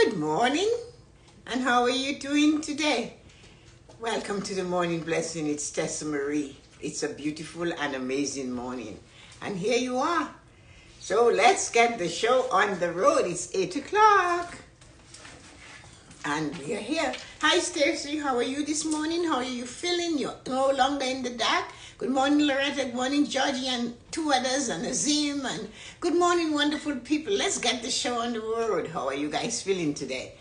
Good morning, and how are you doing today? Welcome to the Morning Blessing. It's Tessa-Marie. It's a beautiful and amazing morning, and here you are. So let's get the show on the road. It's 8 o'clock, and we are here. Hi, Stacy. How are you this morning? How are you feeling? You're no longer in the dark. Good morning, Loretta. Good morning, Georgie, and two others, and Azim. And good morning, wonderful people. Let's get the show on the road. How are you guys feeling today?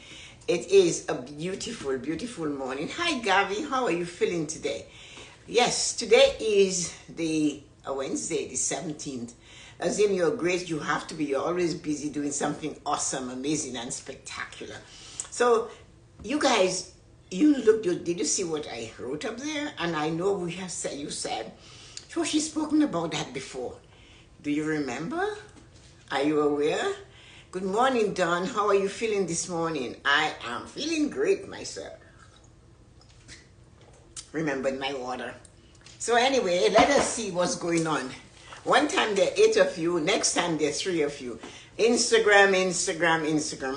It is a beautiful, beautiful morning. Hi, Gavi. How are you feeling today? Yes, today is the Wednesday, the 17th. Azim, you're great. You have to be. You're always busy doing something awesome, amazing, and spectacular. So, you guys, did you see what I wrote up there? And I know you said, so she's spoken about that before. Do you remember? Are you aware? Good morning, Dawn. How are you feeling this morning? I am feeling great myself. Remembered my water. So anyway, let us see what's going on. One time there are 8 of you. Next time there are 3 of you. Instagram.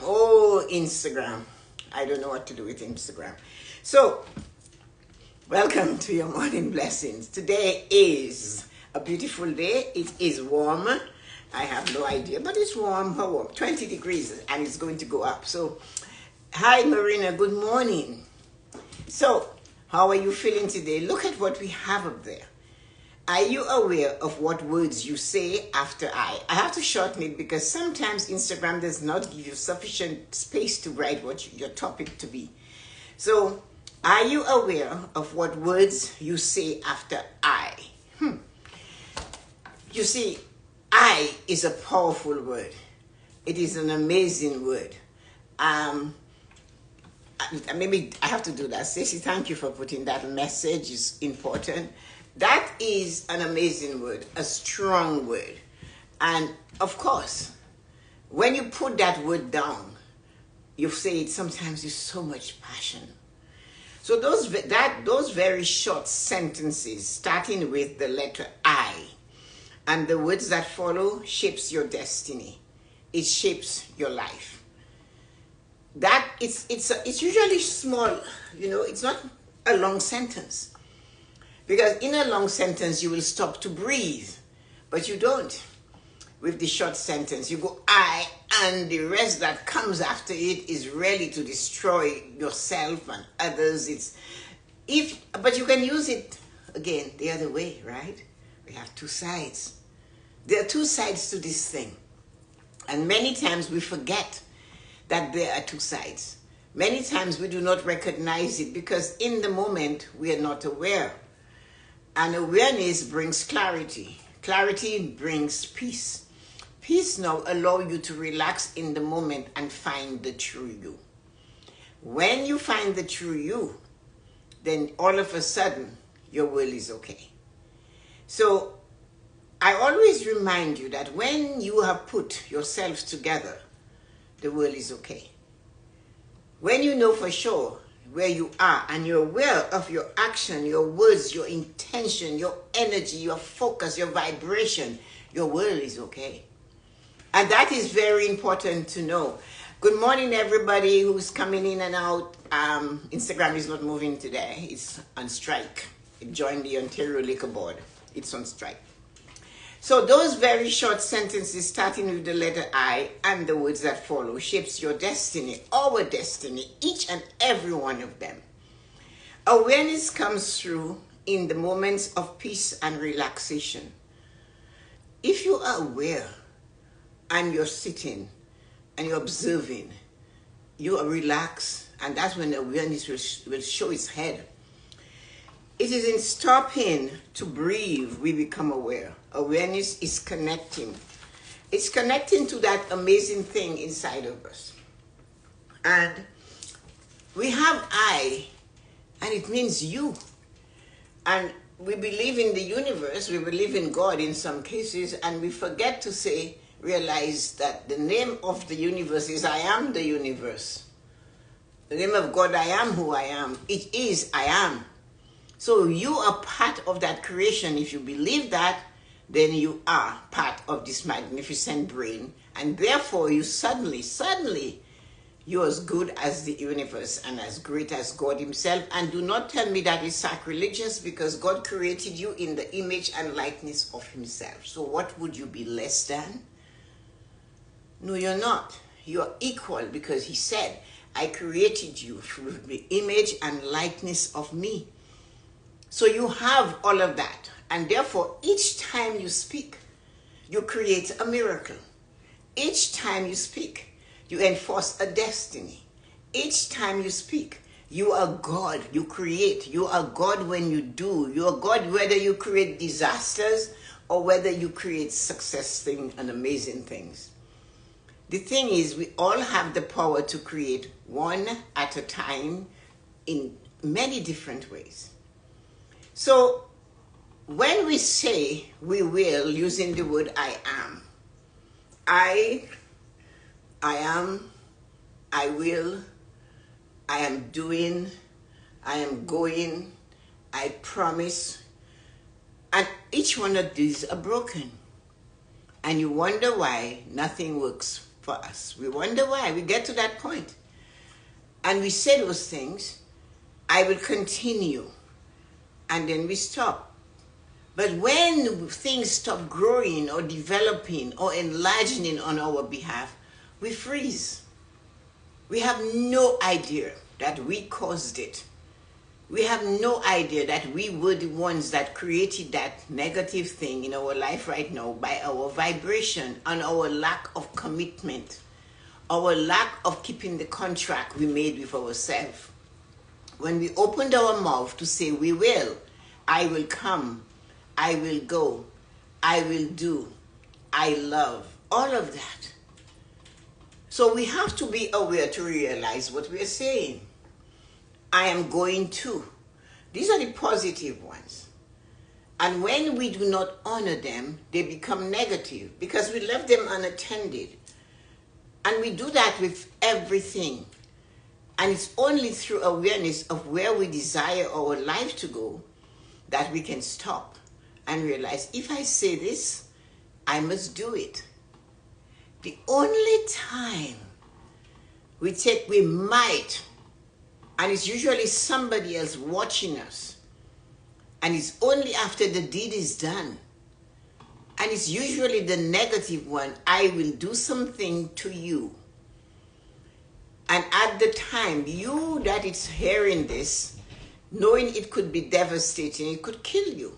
Oh, Instagram. I don't know what to do with Instagram. So, welcome to your morning blessings. Today is a beautiful day. It is warm. I have no idea, but it's warm. How warm? 20 degrees, and it's going to go up. So, hi, Marina. Good morning. So, how are you feeling today? Look at what we have up there. Are you aware of what words you say after I? I have to shorten it because sometimes Instagram does not give you sufficient space to write what your topic to be. So, are you aware of what words you say after I? You see, I is a powerful word. It is an amazing word. Maybe I have to do that. Stacey, thank you for putting that message. It's important. That is an amazing word, a strong word. And of course, when you put that word down, you say it sometimes with so much passion. So those very short sentences, starting with the letter I, and the words that follow, shapes your destiny. It shapes your life. That it's usually small, it's not a long sentence. Because in a long sentence, you will stop to breathe, but you don't. With the short sentence, you go I, and the rest that comes after it is really to destroy yourself and others. But you can use it again the other way, right? We have 2 sides. There are 2 sides to this thing, and many times we forget that there are 2 sides. Many times we do not recognize it because in the moment we are not aware. And awareness brings clarity. Clarity brings peace. Peace now allows you to relax in the moment and find the true you. When you find the true you, then all of a sudden, your world is okay. So, I always remind you that when you have put yourselves together, the world is okay. When you know for sure where you are and you're aware of your action, your words, your intention, your energy, your focus, your vibration, your world is okay. And that is very important to know. Good morning, everybody who's coming in and out. Instagram is not moving today. It's on strike. It joined the Ontario Liquor Board. It's on strike. So those very short sentences starting with the letter I and the words that follow shapes your destiny, our destiny, each and every one of them. Awareness comes through in the moments of peace and relaxation. If you are aware and you're sitting and you're observing, you are relaxed, and that's when awareness will show its head. It is in stopping to breathe we become aware. Awareness is connecting. It's connecting to that amazing thing inside of us. And we have I, and it means you. And we believe in the universe, we believe in God in some cases, and we forget to realize that the name of the universe is I am the universe. The name of God, I am who I am. It is I am. So you are part of that creation. If you believe that, then you are part of this magnificent brain. And therefore, you suddenly You're as good as the universe and as great as God himself. And do not tell me that is sacrilegious, because God created you in the image and likeness of himself. So what would you be less than? No, you're not. You're equal, because he said, I created you through the image and likeness of me. So you have all of that. And therefore, each time you speak, you create a miracle. Each time you speak, you enforce a destiny. Each time you speak, you are God. You create. You are God when you do. You are God whether you create disasters or whether you create success things and amazing things. The thing is, we all have the power to create one at a time in many different ways. So when we say we will, using the word I am, I am, I will, I am doing, I am going, I promise. And each one of these are broken. And you wonder why nothing works for us. We wonder why. We get to that point. And we say those things, I will continue. And then we stop. But when things stop growing or developing or enlarging on our behalf, we freeze. We have no idea that we caused it. We have no idea that we were the ones that created that negative thing in our life right now by our vibration and our lack of commitment, our lack of keeping the contract we made with ourselves. When we opened our mouth to say, we will, I will come, I will go, I will do, I love, all of that. So we have to be aware to realize what we are saying. I am going to. These are the positive ones. And when we do not honor them, they become negative because we left them unattended. And we do that with everything. And it's only through awareness of where we desire our life to go that we can stop and realize, if I say this, I must do it. The only time we might, and it's usually somebody else watching us, and it's only after the deed is done, and it's usually the negative one, I will do something to you. And at the time, you that is hearing this, knowing it could be devastating, it could kill you,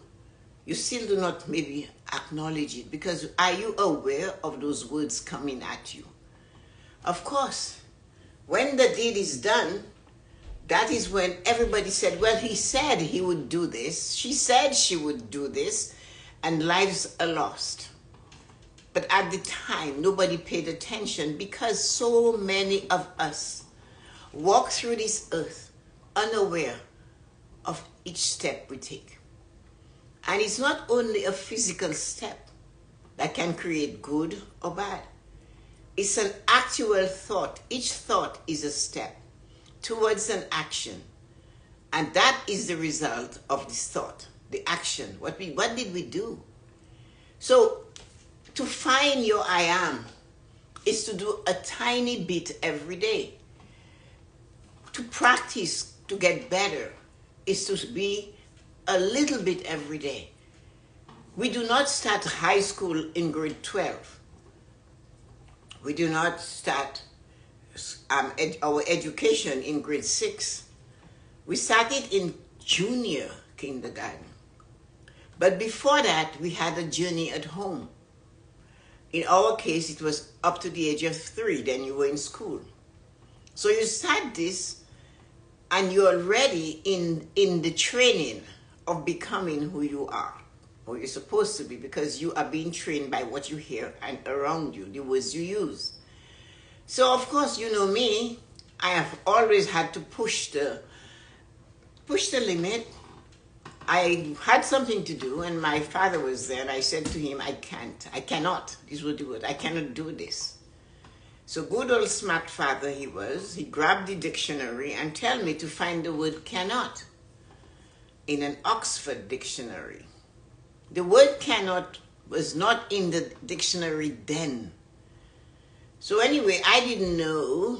you still do not maybe acknowledge it, because are you aware of those words coming at you? Of course, when the deed is done, that is when everybody said, well, he said he would do this, she said she would do this, and lives are lost. But at the time, nobody paid attention because so many of us walk through this earth unaware of each step we take. And it's not only a physical step that can create good or bad. It's an actual thought. Each thought is a step towards an action. And that is the result of this thought, the action. What did we do? So to find your I am is to do a tiny bit every day. To practice to get better is to be a little bit every day. We do not start high school in grade 12. We do not start our education in grade 6. We started in junior kindergarten. But before that, we had a journey at home. In our case, it was up to the age of 3, then you were in school. So you start this, and you're already in the training of becoming who you are, or you're supposed to be, because you are being trained by what you hear and around you, the words you use. So of course, you know me, I have always had to push the limit. I had something to do, and my father was there, and I said to him, I cannot, this was the word, I cannot do this. So good old smart father he was, he grabbed the dictionary and tell me to find the word cannot in an Oxford dictionary. The word cannot was not in the dictionary then. So anyway, I didn't know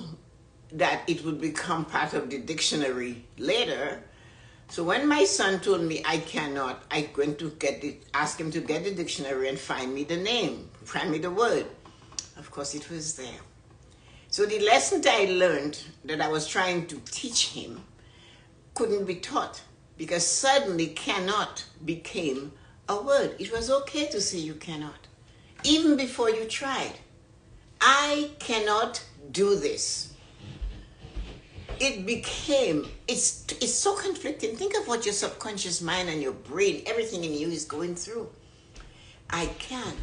that it would become part of the dictionary later. So when my son told me I cannot, I went to ask him to get the dictionary and find me the name, find me the word. Of course, it was there. So the lesson that I learned that I was trying to teach him couldn't be taught, because suddenly cannot became a word. It was okay to say you cannot, even before you tried. I cannot do this. It's so conflicting. Think of what your subconscious mind and your brain, everything in you is going through. I can.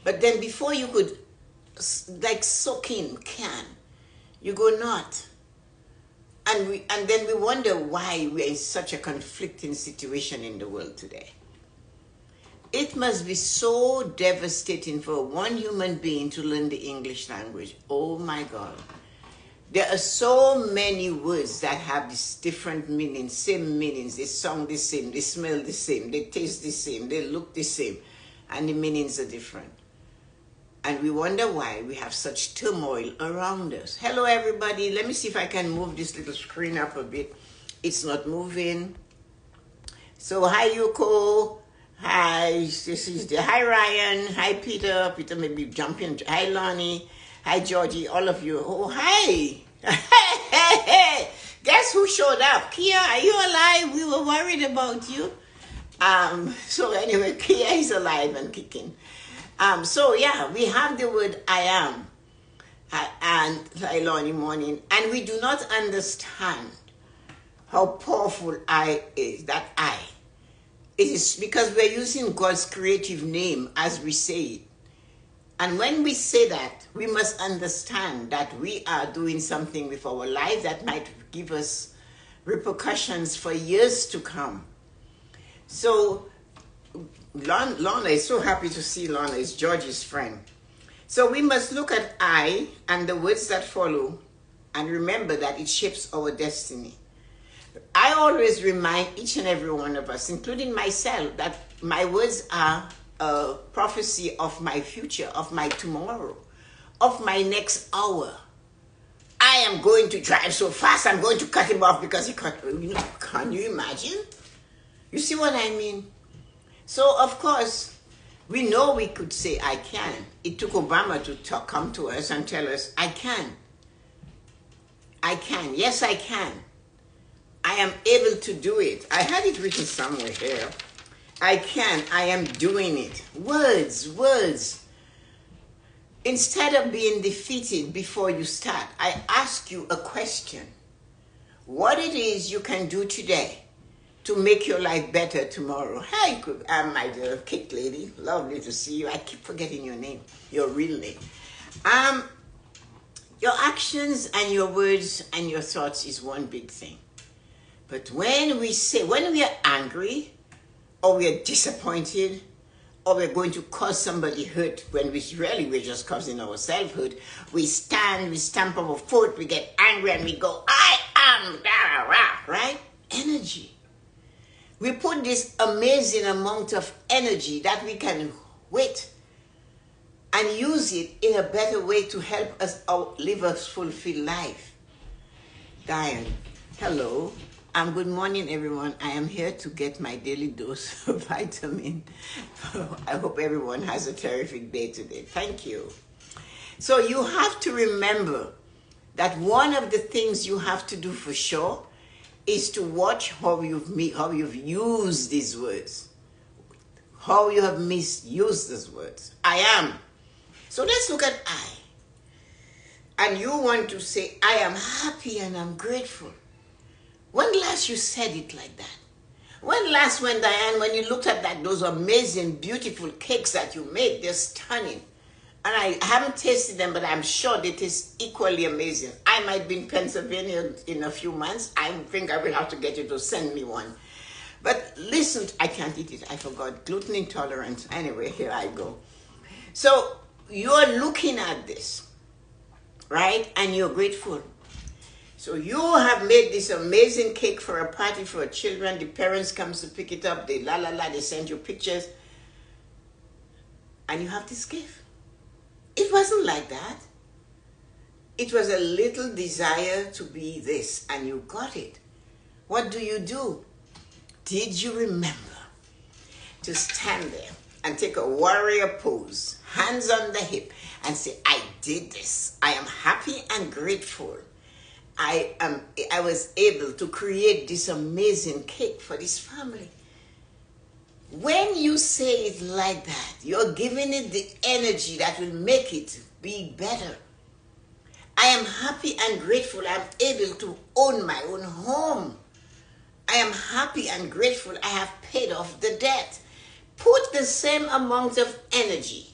But then before you could like soak in can, you go not. And then we wonder why we're in such a conflicting situation in the world today. It must be so devastating for one human being to learn the English language. Oh my God. There are so many words that have these different meanings, same meanings. They sound the same, they smell the same, they taste the same, they look the same, and the meanings are different. And we wonder why we have such turmoil around us. Hello, everybody. Let me see if I can move this little screen up a bit. It's not moving. So, hi, Yuko. Hi, hi, Ryan. Hi, Peter. Peter may be jumping. Hi, Lonnie. Hi, Georgie. All of you. Oh, hi. Hey. Guess who showed up? Kia, are you alive? We were worried about you. So anyway, Kia is alive and kicking. So yeah, we have the word I am and Lonnie morning, and we do not understand how powerful I is, that I. It is because we're using God's creative name as we say it. And when we say that, we must understand that we are doing something with our life that might give us repercussions for years to come. So Lorna is so happy to see Lorna is George's friend. So we must look at I and the words that follow and remember that it shapes our destiny. I always remind each and every one of us, including myself, that my words are a prophecy of my future, of my tomorrow, of my next hour. I am going to drive so fast, I'm going to cut him off because he cut. Can you imagine? You see what I mean? So, of course, we know we could say, I can. It took Obama to come to us and tell us, I can. I can. Yes, I can. I am able to do it. I had it written somewhere here. I can. I am doing it. Words. Instead of being defeated before you start, I ask you a question. What it is you can do today to make your life better tomorrow. Hi, my dear cake lady. Lovely to see you. I keep forgetting your name, your real name. Your actions and your words and your thoughts is one big thing. But when we are angry, or we are disappointed, or we're going to cause somebody hurt, when we're just causing ourselves hurt, we stamp our foot, we get angry, and we go, I am, right? Energy. We put this amazing amount of energy that we can wait and use it in a better way to help us live a fulfilled life. Diane, hello. Good morning, everyone. I am here to get my daily dose of vitamin. I hope everyone has a terrific day today. Thank you. So you have to remember that one of the things you have to do for sure is to watch how you've used these words, how you have misused these words. I am. So let's look at I. And you want to say, I am happy and I'm grateful. When last you said it like that? When last, Diane, when you looked at those amazing, beautiful cakes that you made, they're stunning. And I haven't tasted them, but I'm sure they taste equally amazing. I might be in Pennsylvania in a few months. I think I will have to get you to send me one. But listen, I can't eat it. I forgot. Gluten intolerance. Anyway, here I go. So you're looking at this, right? And you're grateful. So you have made this amazing cake for a party for children. The parents comes to pick it up. They they send you pictures. And you have this gift. It wasn't like that. it was a little desire to be this, and you got it. What do? Did you remember to stand there and take a warrior pose, hands on the hip, and say, I did this. I am happy and grateful. I was able to create this amazing cake for this family. When you say it like that, you're giving it the energy that will make it be better. I am happy and grateful I'm able to own my own home. I am happy and grateful I have paid off the debt. Put the same amount of energy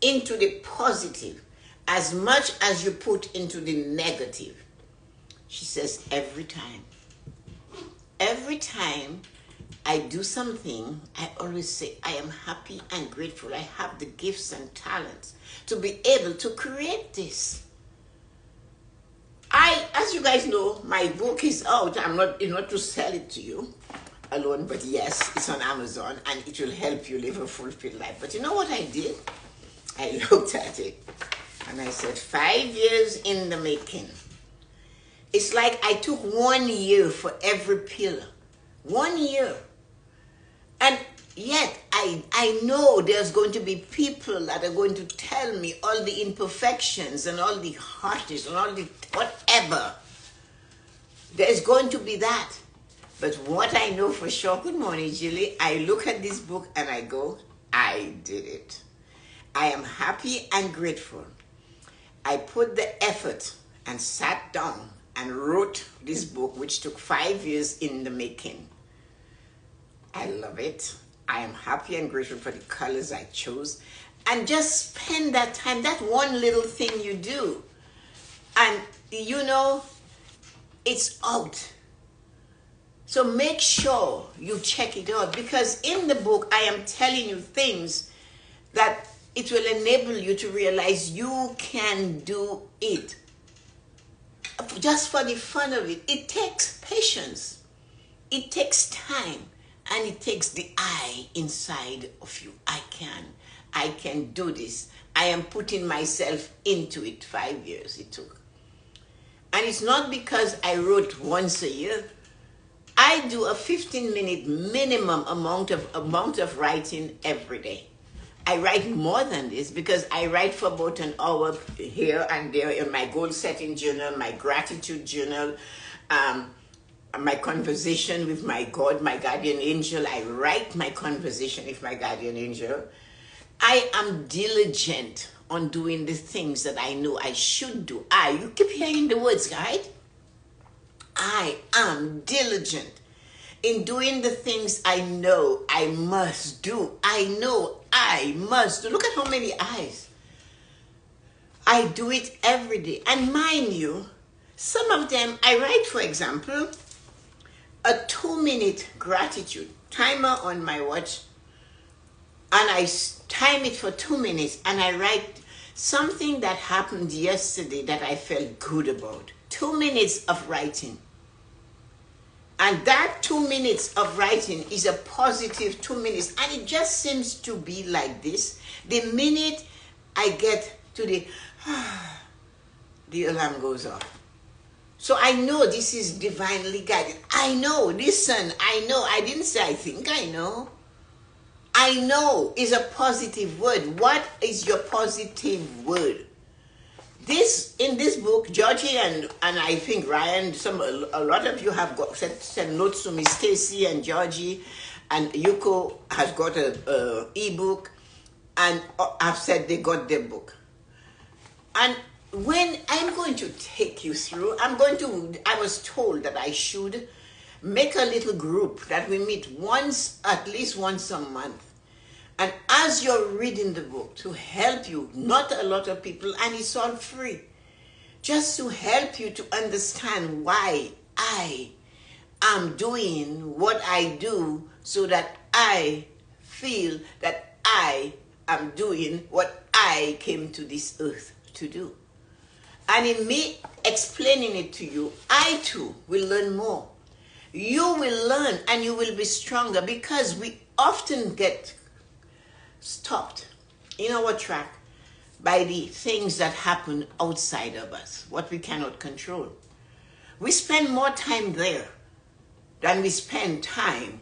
into the positive as much as you put into the negative. She says, every time I do something, I always say, I am happy and grateful. I have the gifts and talents to be able to create this. As you guys know, my book is out. I'm not to sell it to you alone, but yes, it's on Amazon and it will help you live a fulfilled life. But you know what I did? I looked at it and I said, 5 years in the making. It's like I took 1 year for every pillar. 1 year. And yet I know there's going to be people that are going to tell me all the imperfections and all the harshness and all the whatever. There's going to be that. But what I know for sure, good morning, Julie, I look at this book and I go, I did it. I am happy and grateful. I put the effort and sat down and wrote this book, which took 5 years in the making. I love it. I am happy and grateful for the colors I chose. And just spend that time, that one little thing you do. And you know, it's out. So make sure you check it out, because in the book, I am telling you things that it will enable you to realize you can do it. Just for the fun of it. It takes patience. It takes time. And it takes the I inside of you. I can do this. I am putting myself into it. 5 years it took. And it's not because I wrote once a year. I do a 15-minute minimum amount of writing every day. I write more than this because I write for about an hour here and there in my goal-setting journal, my gratitude journal, my conversation with my God, my guardian angel. I write my conversation with my guardian angel. I am diligent on doing the things that I know I should do. You keep hearing the words, right? I am diligent in doing the things I know I must do. I know I must do. Look at how many I's. I do it every day. And mind you, some of them I write, for example, a 2-minute gratitude timer on my watch, and I time it for 2 minutes, and I write something that happened yesterday that I felt good about. 2 minutes of writing. And that 2 minutes of writing is a positive 2 minutes. And it just seems to be like this. The minute I get to the alarm goes off. So I know this is divinely guided. I know, listen, I know. I didn't say I think I know. I know is a positive word. What is your positive word? In this book, Georgie and I think Ryan, a lot of you have sent notes to me. Stacy and Georgie and Yuko has got a ebook, and I've said they got their book. And when I'm going to take you through, I was told that I should make a little group that we meet at least once a month. And as you're reading the book, to help you, not a lot of people, and it's all free, just to help you to understand why I am doing what I do, so that I feel that I am doing what I came to this earth to do. And in me explaining it to you, I too will learn more. You will learn and you will be stronger, because we often get stopped in our track by the things that happen outside of us, what we cannot control. We spend more time there than we spend time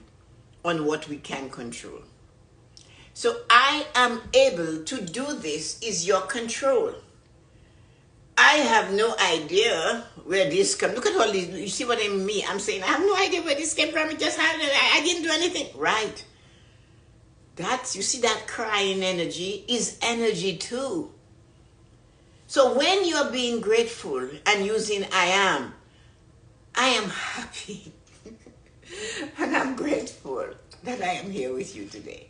on what we can control. So I am able to do this is your control. I have no idea where this comes. Look at all these. You see what I mean? I'm saying, I have no idea where this came from. It just happened. I didn't do anything. Right. You see that crying energy is energy too. So when you're being grateful and using I am happy and I'm grateful that I am here with you today.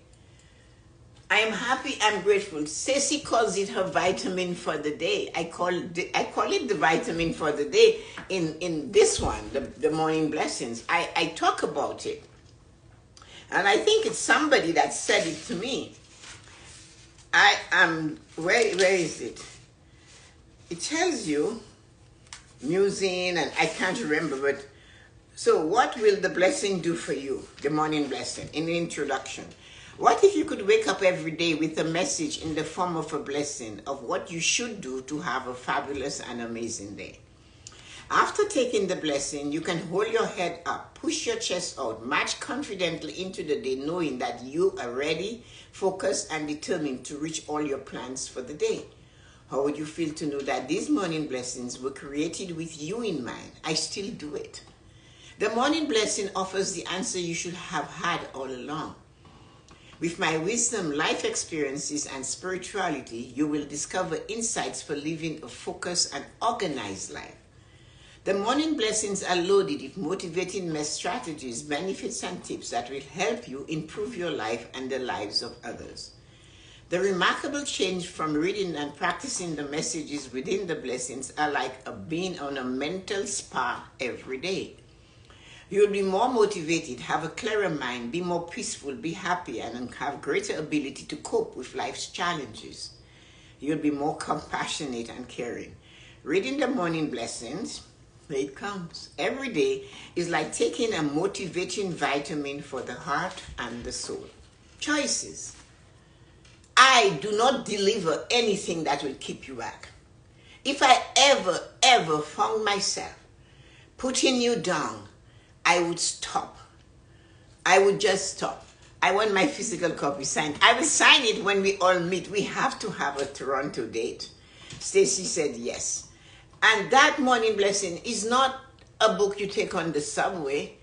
I am happy and grateful. Ceci calls it her vitamin for the day. I call it the vitamin for the day in this one, the morning blessings. I talk about it. And I think it's somebody that said it to me. I am, where is it? It tells you, musing, and I can't remember, but so what will the blessing do for you? The morning blessing, in the introduction. What if you could wake up every day with a message in the form of a blessing of what you should do to have a fabulous and amazing day? After taking the blessing, you can hold your head up, push your chest out, march confidently into the day knowing that you are ready, focused, and determined to reach all your plans for the day. How would you feel to know that these morning blessings were created with you in mind? I still do it. The morning blessing offers the answer you should have had all along. With my wisdom, life experiences, and spirituality, you will discover insights for living a focused and organized life. The morning blessings are loaded with motivating strategies, benefits, and tips that will help you improve your life and the lives of others. The remarkable change from reading and practicing the messages within the blessings are like being on a mental spa every day. You will be more motivated, have a clearer mind, be more peaceful, be happier, and have greater ability to cope with life's challenges. You'll be more compassionate and caring. Reading the morning blessings, here it comes, every day is like taking a motivating vitamin for the heart and the soul. Choices. I do not deliver anything that will keep you back. If I ever found myself putting you down, I would stop. I would just stop. I want my physical copy signed. I will sign it when we all meet. We have to have a Toronto date. Stacy said yes. And that morning blessing is not a book you take on the subway.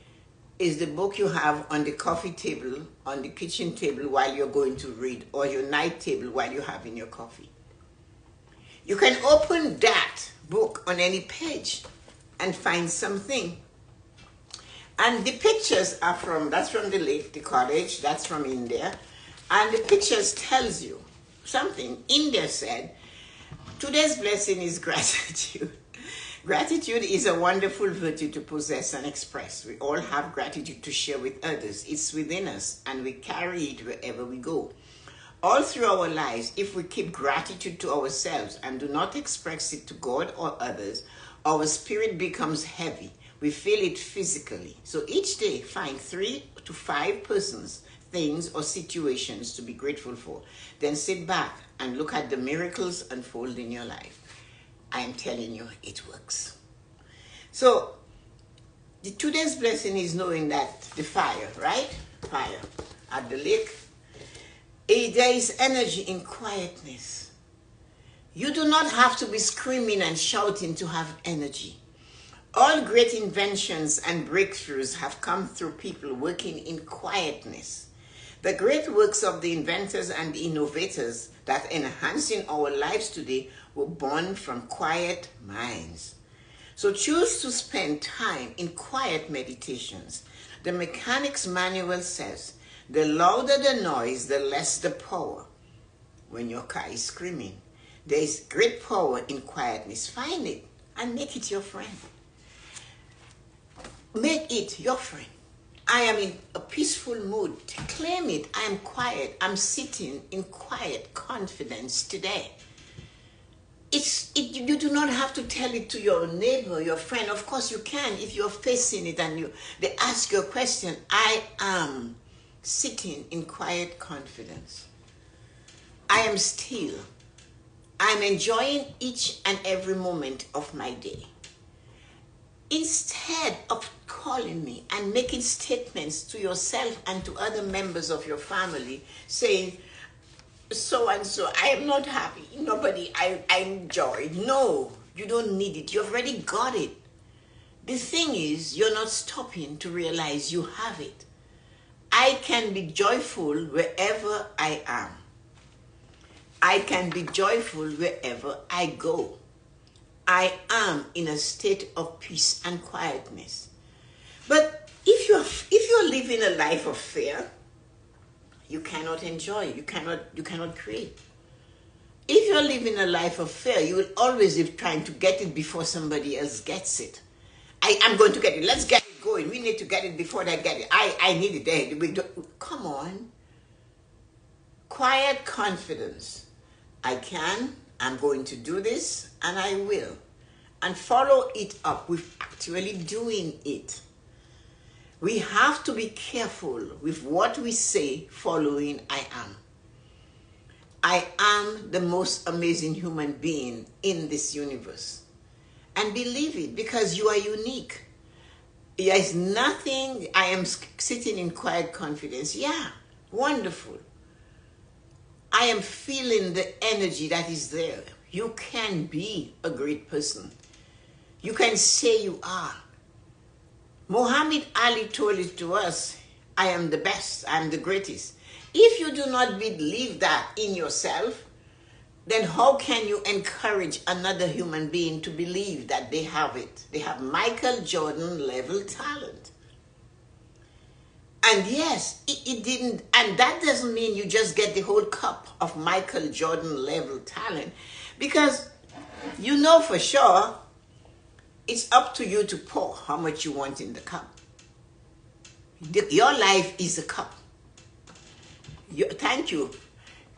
It's the book you have on the coffee table, on the kitchen table while you're going to read, or your night table while you're having your coffee. You can open that book on any page and find something. And the pictures are that's from the lake, the cottage, that's from India. And the pictures tells you something. India said, today's blessing is gratitude. Gratitude is a wonderful virtue to possess and express. We all have gratitude to share with others. It's within us and we carry it wherever we go. All through our lives, if we keep gratitude to ourselves and do not express it to God or others, our spirit becomes heavy. We feel it physically. So each day, find 3 to 5 persons, things, or situations to be grateful for. Then sit back and look at the miracles unfold in your life. I am telling you, it works. So, today's blessing is knowing that the fire, right? Fire at the lake. There is energy in quietness. You do not have to be screaming and shouting to have energy. All great inventions and breakthroughs have come through people working in quietness. The great works of the inventors and the innovators that enhancing our lives today were born from quiet minds. So choose to spend time in quiet meditations. The mechanic's manual says, the louder the noise, the less the power. When your car is screaming, there is great power in quietness. Find it and make it your friend. Make it your friend. I am in a peaceful mood. Claim it. I am quiet. I'm sitting in quiet confidence today. You do not have to tell it to your neighbor, your friend. Of course you can if you're facing it and they ask you a question. I am sitting in quiet confidence. I am still. I'm enjoying each and every moment of my day. Instead of calling me and making statements to yourself and to other members of your family saying, so and so, I am not happy. Nobody, I enjoy. No, you don't need it. You've already got it. The thing is, you're not stopping to realize you have it. I can be joyful wherever I am. I can be joyful wherever I go. I am in a state of peace and quietness. But if you're living a life of fear, you cannot enjoy. You cannot create. If you're living a life of fear, you will always be trying to get it before somebody else gets it. I'm going to get it. Let's get it going. We need to get it before they get it. I need it. Come on. Quiet confidence. I'm going to do this, and I will. And follow it up with actually doing it. We have to be careful with what we say following I am. I am the most amazing human being in this universe. And believe it, because you are unique. There is nothing, I am sitting in quiet confidence. Yeah, wonderful. I am feeling the energy that is there. You can be a great person. You can say you are. Muhammad Ali told it to us, I am the best, I am the greatest. If you do not believe that in yourself, then how can you encourage another human being to believe that they have it? They have Michael Jordan level talent. And yes, it didn't, and that doesn't mean you just get the whole cup of Michael Jordan level talent, because you know for sure it's up to you to pour how much you want in the cup. Your life is a cup. Thank you.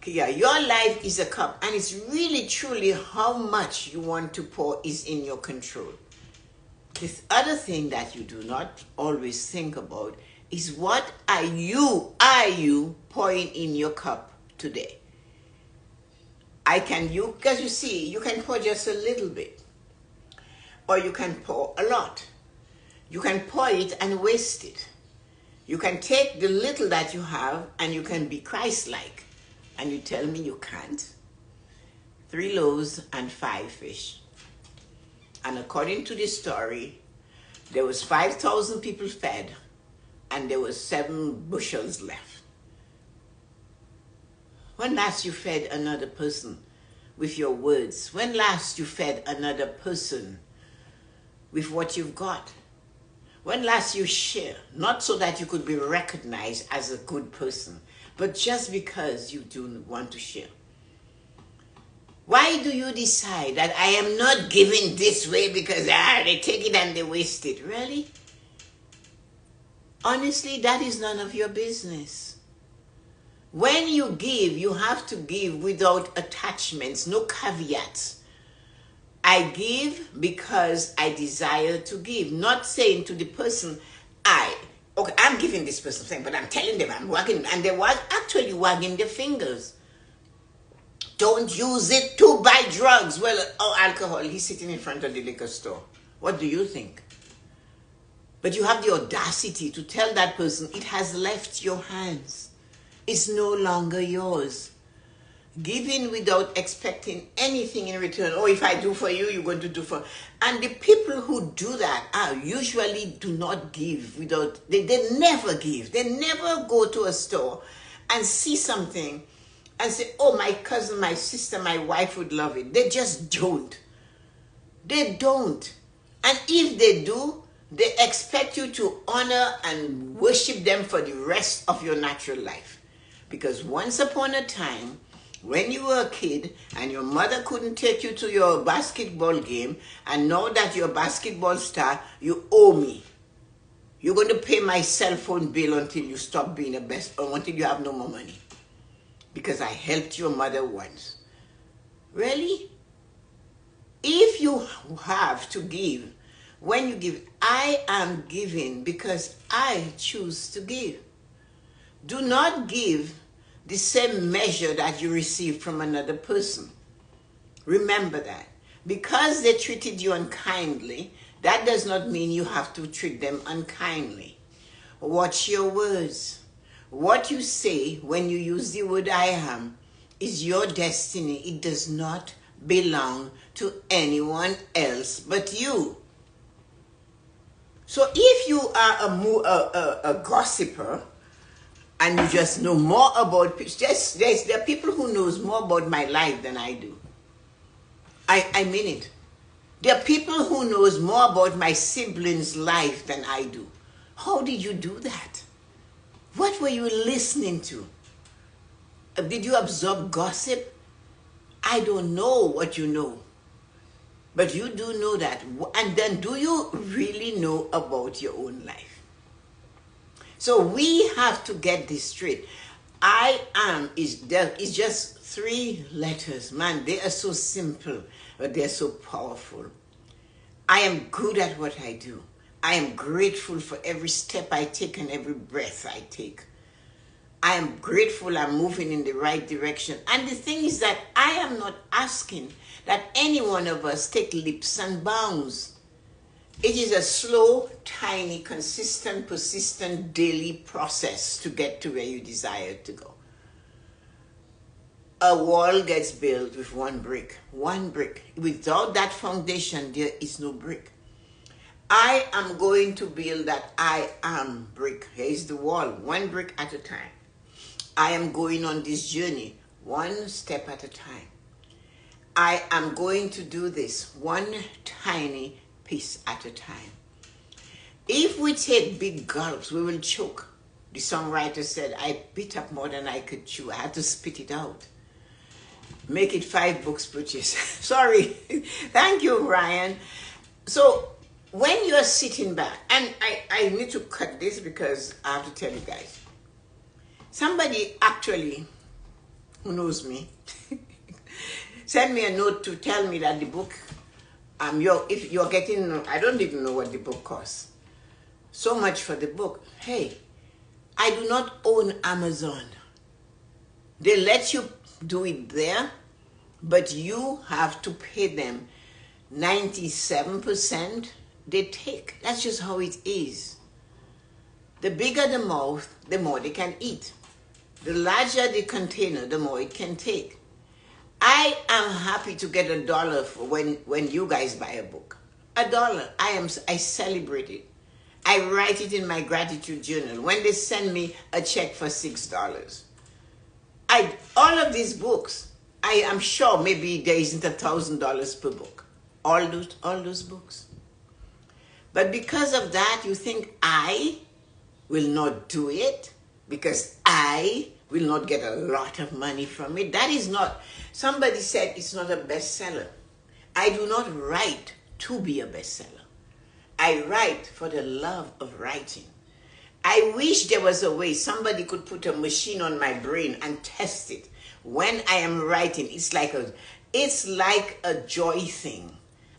Yeah, your life is a cup, and it's really truly how much you want to pour is in your control. This other thing that you do not always think about is what are you pouring in your cup today? Because you see, you can pour just a little bit, or you can pour a lot. You can pour it and waste it. You can take the little that you have and you can be Christ-like. And you tell me you can't? 3 loaves and 5 fish. And according to this story, there was 5,000 people fed, and there was 7 bushels left. When last you fed another person with your words? When last you fed another person with what you've got? When last you share? Not so that you could be recognized as a good person, but just because you do want to share. Why do you decide that I am not giving this way because they take it and they waste it? Really? Honestly, that is none of your business. When you give, you have to give without attachments, no caveats. I give because I desire to give, not saying to the person, I'm giving this person something, but I'm telling them I'm wagging, and they was actually wagging their fingers. Don't use it to buy drugs. Well, alcohol. He's sitting in front of the liquor store. What do you think? But you have the audacity to tell that person it has left your hands. It's no longer yours. Giving without expecting anything in return. Oh, if I do for you, you're going to do for... And the people who do that usually do not give without... They never give. They never go to a store and see something and say, oh, my cousin, my sister, my wife would love it. They just don't. They don't. And if they do, they expect you to honor and worship them for the rest of your natural life. Because once upon a time, when you were a kid and your mother couldn't take you to your basketball game, and now that you're a basketball star, you owe me. You're going to pay my cell phone bill until you stop being the best, or until you have no more money. Because I helped your mother once. Really? If you have to give, when you give, I am giving because I choose to give. Do not give the same measure that you receive from another person. Remember that. Because they treated you unkindly, that does not mean you have to treat them unkindly. Watch your words. What you say when you use the word I am is your destiny. It does not belong to anyone else but you. So if you are a gossiper and you just know more about people, there are people who knows more about my life than I do. I mean it. There are people who knows more about my siblings' life than I do. How did you do that? What were you listening to? Did you absorb gossip? I don't know what you know. But you do know that. And then do you really know about your own life? So we have to get this straight. I am is just 3 letters. Man, they are so simple, but they're so powerful. I am good at what I do. I am grateful for every step I take and every breath I take. I am grateful I'm moving in the right direction. And the thing is that I am not asking that any one of us take leaps and bounds. It is a slow, tiny, consistent, persistent, daily process to get to where you desire to go. A wall gets built with 1 brick. 1 brick. Without that foundation, there is no brick. I am going to build that I am brick. Here is the wall, 1 brick at a time. I am going on this journey, 1 step at a time. I am going to do this 1 tiny piece at a time. If we take big gulps, we will choke. The songwriter said, I bit up more than I could chew. I had to spit it out. Make it 5 books purchase. Sorry. Thank you, Ryan. So when you're sitting back, and I need to cut this because I have to tell you guys. Somebody actually, who knows me, sent me a note to tell me that the book, if you're getting, I don't even know what the book costs. So much for the book. Hey, I do not own Amazon. They let you do it there, but you have to pay them 97% they take. That's just how it is. The bigger the mouth, the more they can eat. The larger the container, the more it can take. I am happy to get $1 for when you guys buy a book. $1. I celebrate it. I write it in my gratitude journal. When they send me a check for $6. All of these books, I am sure maybe there isn't $1,000 per book. All those books. But because of that, you think I will not do it because I will not get a lot of money from it. That is not, somebody said it's not a bestseller. I do not write to be a bestseller. I write for the love of writing. I wish there was a way somebody could put a machine on my brain and test it. When I am writing, it's like a joy thing.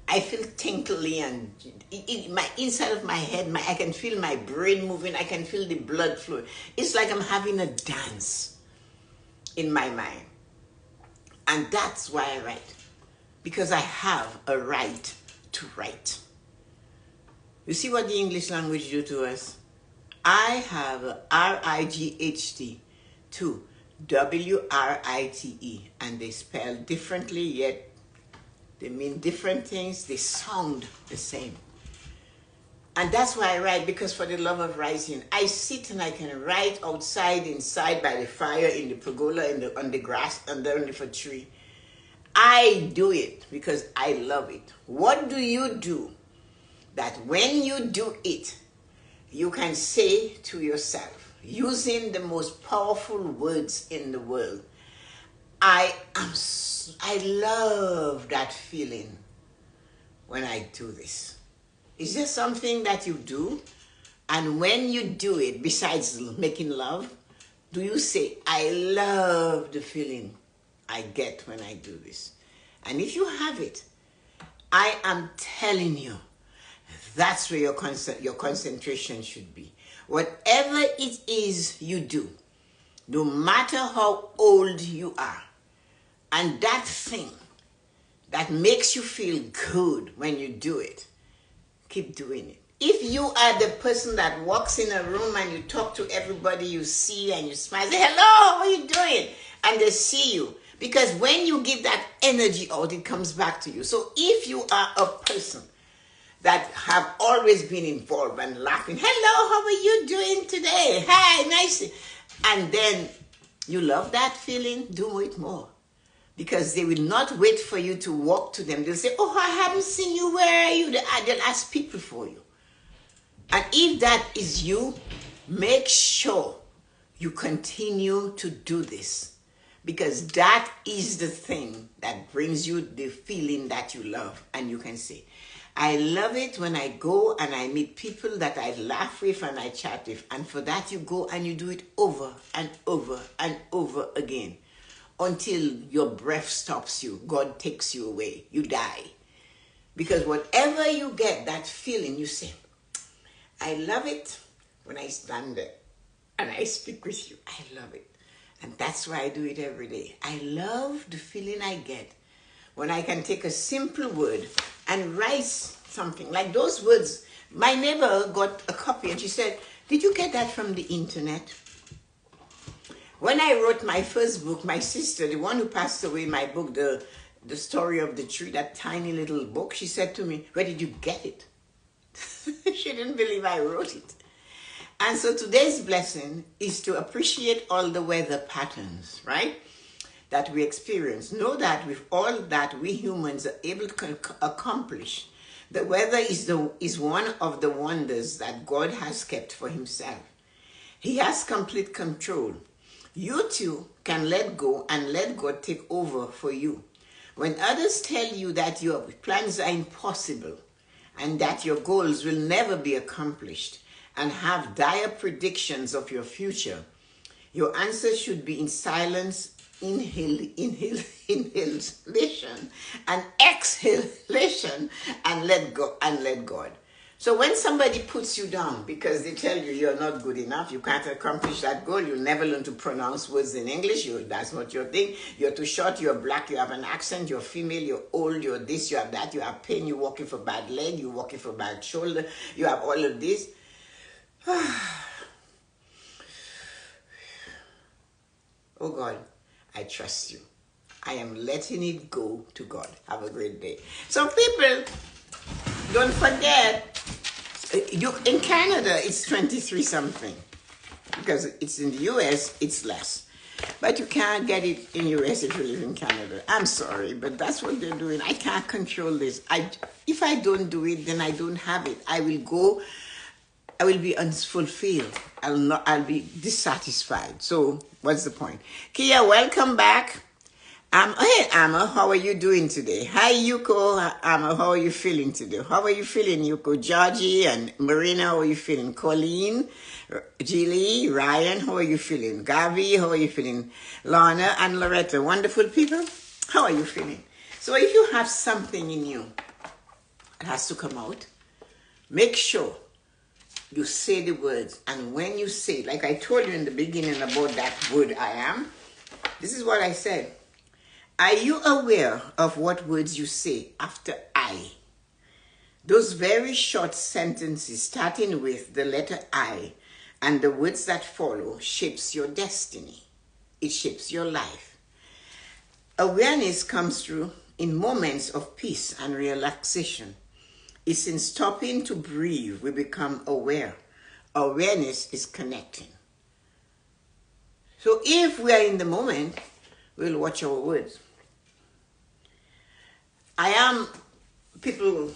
I feel tinkly and my inside of my head, I can feel my brain moving. I can feel the blood flowing. It's like I'm having a dance in my mind. And that's why I write. Because I have a right to write. You see what the English language do to us? I have a R-I-G-H-T to W-R-I-T-E. And they spell differently, yet they mean different things. They sound the same. And that's why I write, because for the love of writing, I sit and I can write outside, inside, by the fire, in the pergola, on the grass, underneath a tree. I do it because I love it. What do you do that when you do it, you can say to yourself, using the most powerful words in the world, I love that feeling when I do this. Is there something that you do? And when you do it, besides making love, do you say, I love the feeling I get when I do this? And if you have it, I am telling you, that's where your concentration should be. Whatever it is you do, no matter how old you are, and that thing that makes you feel good when you do it, keep doing it. If you are the person that walks in a room and you talk to everybody you see and you smile, say, hello, how are you doing? And they see you. Because when you give that energy out, it comes back to you. So if you are a person that have always been involved and laughing, hello, how are you doing today? Hi, nice. And then you love that feeling, do it more. Because they will not wait for you to walk to them. They'll say, oh, I haven't seen you. Where are you? They'll ask people for you. And if that is you, make sure you continue to do this. Because that is the thing that brings you the feeling that you love. And you can say, I love it when I go and I meet people that I laugh with and I chat with. And for that you go and you do it over and over and over again. Until your breath stops you, God takes you away, you die. Because whatever you get, that feeling, you say, I love it when I stand there and I speak with you. I love it. And that's why I do it every day. I love the feeling I get when I can take a simple word and write something. Like those words, my neighbor got a copy and she said, did you get that from the internet? When I wrote my first book, my sister, the one who passed away, my book, the Story of the Tree, that tiny little book, she said to me, where did you get it? She didn't believe I wrote it. And so today's blessing is to appreciate all the weather patterns, right, that we experience. Know that with all that we humans are able to accomplish, the weather is one of the wonders that God has kept for himself. He has complete control. You too can let go and let God take over for you. When others tell you that your plans are impossible and that your goals will never be accomplished and have dire predictions of your future, your answer should be in silence, inhalation, and exhalation, and let go and let God. So when somebody puts you down because they tell you you're not good enough, you can't accomplish that goal, you'll never learn to pronounce words in English, that's not your thing, you're too short, you're black, you have an accent, you're female, you're old, you're this, you have that, you have pain, you're walking for bad leg, you're walking for bad shoulder, you have all of this. Oh God, I trust you. I am letting it go to God. Have a great day. So people, don't forget, in Canada, it's 23 something. Because it's in the US, it's less. But you can't get it in US if you live in Canada. I'm sorry, but that's what they're doing. I can't control this. If I don't do it, then I don't have it. I will be unfulfilled. I'll be dissatisfied. So what's the point? Kia, welcome back. Hey, Amma, how are you doing today? Hi, Yuko. Amma, how are you feeling today? How are you feeling, Yuko? Georgie and Marina, how are you feeling? Colleen, Julie, Ryan, how are you feeling? Gavi, how are you feeling? Lana and Loretta, wonderful people. How are you feeling? So if you have something in you, it has to come out. Make sure you say the words. And when you say, like I told you in the beginning about that word I am, this is what I said. Are you aware of what words you say after I? Those very short sentences starting with the letter I and the words that follow shapes your destiny. It shapes your life. Awareness comes through in moments of peace and relaxation. It's in stopping to breathe we become aware. Awareness is connecting. So if we are in the moment, we'll watch our words. I am, people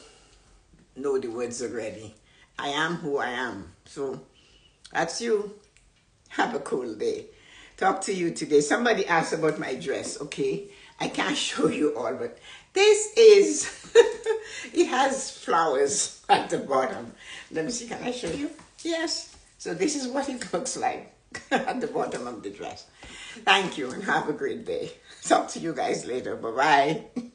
know the words already. I am who I am. So that's you. Have a cool day. Talk to you today. Somebody asked about my dress, okay? I can't show you all, but this is, it has flowers at the bottom. Let me see, can I show you? Yes. So this is what it looks like at the bottom of the dress. Thank you and have a great day. Talk to you guys later. Bye-bye.